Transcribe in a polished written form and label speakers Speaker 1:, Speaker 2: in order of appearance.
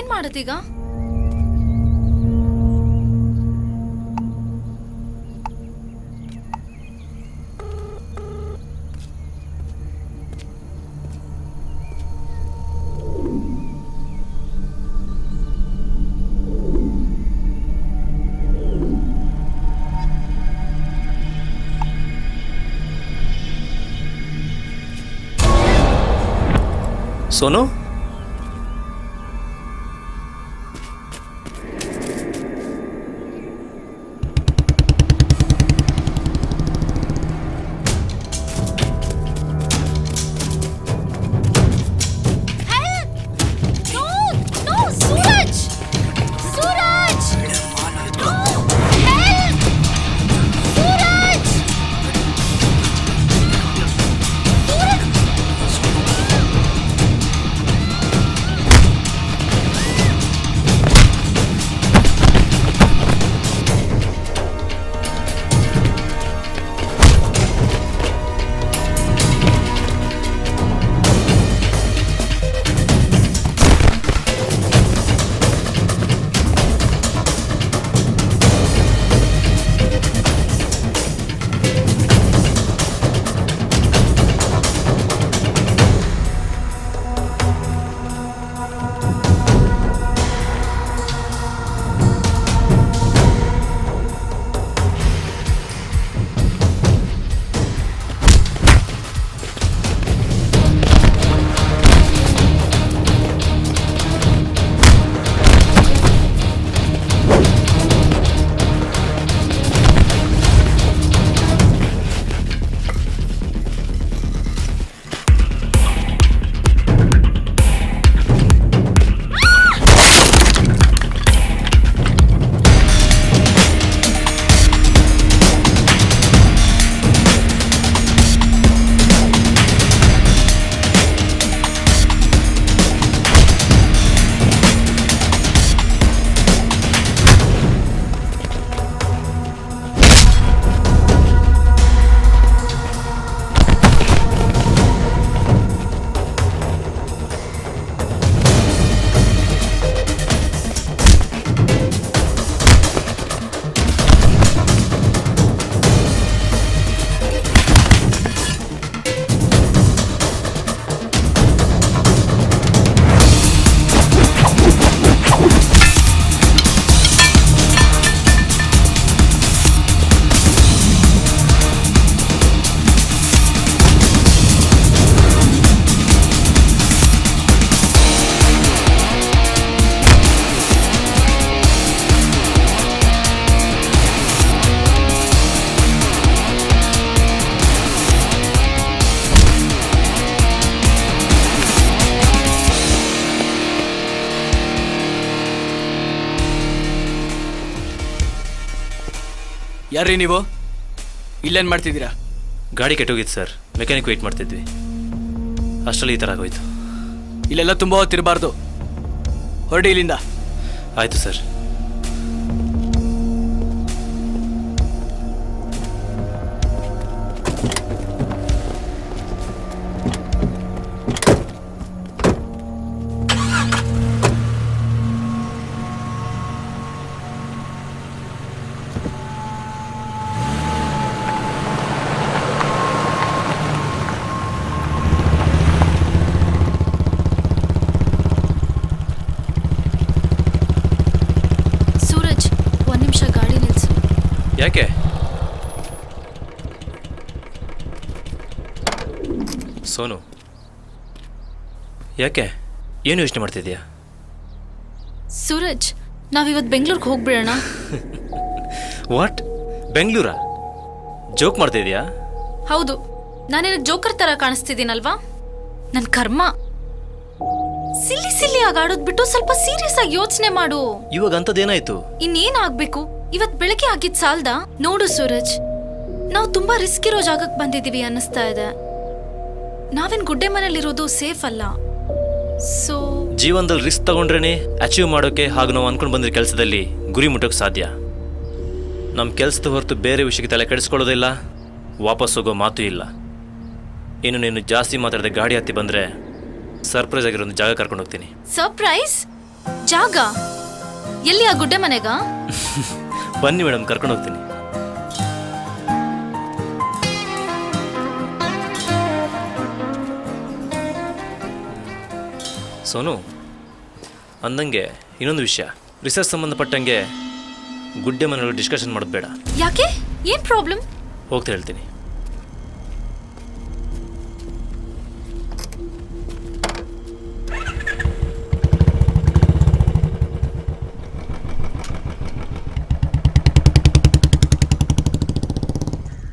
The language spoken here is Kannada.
Speaker 1: ಏನ್ ಮಾಡೋದೀಗ?
Speaker 2: ಸೋನು,
Speaker 3: ಯಾರ್ರೀ ನೀವು? ಇಲ್ಲೇನು ಮಾಡ್ತಿದ್ದೀರಾ?
Speaker 2: ಗಾಡಿ ಕೆಟ್ಟೋಗಿತ್ತು ಸರ್, ಮೆಕ್ಯಾನಿಕ್ ವೆಯ್ಟ್ ಮಾಡ್ತಿದ್ವಿ. ಅಷ್ಟರಲ್ಲಿ ಈ ಥರ ಆಗೋಯ್ತು.
Speaker 3: ಇಲ್ಲೆಲ್ಲ ತುಂಬ ಹೊತ್ತಿರಬಾರ್ದು, ಹೊರಡಿ ಇಲ್ಲಿಂದ.
Speaker 2: ಆಯಿತು ಸರ್. ಯಾಕೆ? ಸೋನು, ಯಾಕೆ? ಏನು ಯೋಚನೆ ಮಾಡ್ತಿದ್ಯಾ?
Speaker 1: ಸೂರಜ್, ನಾವಿವತ್ತು ಬೆಂಗಳೂರಿಗೆ ಹೋಗ್ಬಿಡೋಣ.
Speaker 2: ವಾಟ್? ಬೆಂಗಳೂರಾ? ಜೋಕ್ ಮಾಡ್ತಿದ್ಯಾ?
Speaker 1: ಹೌದು, ನಾನೇನಕ್ಕೆ ಜೋಕರ್ ತರ ಕಾಣಿಸ್ತಿದ್ದೀನಲ್ವಾ? ನನ್ನ ಕರ್ಮ. ಸಿಲ್ಲಿ ಸಿಲ್ಲಿ ಆಗಿ ಆಡೋದ್ ಬಿಟ್ಟು ಸ್ವಲ್ಪ ಸೀರಿಯಸ್ ಆಗಿ ಯೋಚನೆ ಮಾಡು.
Speaker 2: ಇವಾಗ ಅಂಥದ್ದೇನಾಯ್ತು?
Speaker 1: ಇನ್ನೇನ್ ಆಗ್ಬೇಕು? ಇವತ್ ಬೆಳಗ್ಗೆ ಆಗಿದ್ ಸಾಲ್ದ? ನೋಡು ಸೂರಜ್, ನಾವು ತುಂಬಾ ರಿಸ್ಕ್ ಇರೋ ಜಾಗಕ್ಕೆ ಬಂದಿದೀವಿ ಅನ್ನಿಸ್ತಾ ಇದೆ. ನಾವೇನ್ ಗುಡ್ಡೆ ಮನೇಲಿರೋದು ಸೇಫ್ ಅಲ್ಲ. ಸೊ
Speaker 2: ಜೀವನದಲ್ಲಿ ರಿಸ್ಕ್ ತಗೊಂಡ್ರೇನೆ ಅಚೀವ್ ಮಾಡೋಕೆ ಹಾಗೂ ನಾವು ಅನ್ಕೊಂಡು ಬಂದಿರೋ ಕೆಲಸದಲ್ಲಿ ಗುರಿ ಮುಟ್ಟೋಕೆ ಸಾಧ್ಯ. ನಮ್ಮ ಕೆಲಸದ ಹೊರತು ಬೇರೆ ವಿಷಯಕ್ಕೆ ತಲೆ ಕೆಡಿಸ್ಕೊಳ್ಳೋದಿಲ್ಲ, ವಾಪಸ್ ಹೋಗೋ ಮಾತು ಇಲ್ಲ. ಇನ್ನು ನೀನು ಜಾಸ್ತಿ ಮಾತಾಡದೆ ಗಾಡಿ ಹತ್ತಿ ಬಂದರೆ ಸರ್ಪ್ರೈಸ್ ಆಗಿರೋ ಒಂದು ಜಾಗ ಕರ್ಕೊಂಡು ಹೋಗ್ತೀನಿ.
Speaker 1: ಸರ್ಪ್ರೈಸ್? ಜಾಗ ಎಲ್ಲಿ? ಆ ಗುಡ್ಡೆ ಮನೆಗ?
Speaker 2: ಬನ್ನಿ ಮೇಡಮ್, ಕರ್ಕೊಂಡು ಹೋಗ್ತೀನಿ. ಸೋನು, ಅಂದಂಗೆ ಇನ್ನೊಂದು ವಿಷಯ, ರಿಸರ್ಚ್ ಸಂಬಂಧಪಟ್ಟಂಗೆ ಗುಡ್ಡೆ ಮನೆಯೊಳಗೆ ಡಿಸ್ಕಷನ್ ಮಾಡೋದು ಬೇಡ.
Speaker 1: ಯಾಕೆ? ಏನ್ ಪ್ರಾಬ್ಲಮ್?
Speaker 2: ಹೋಗ್ತಾ ಹೇಳ್ತೀನಿ.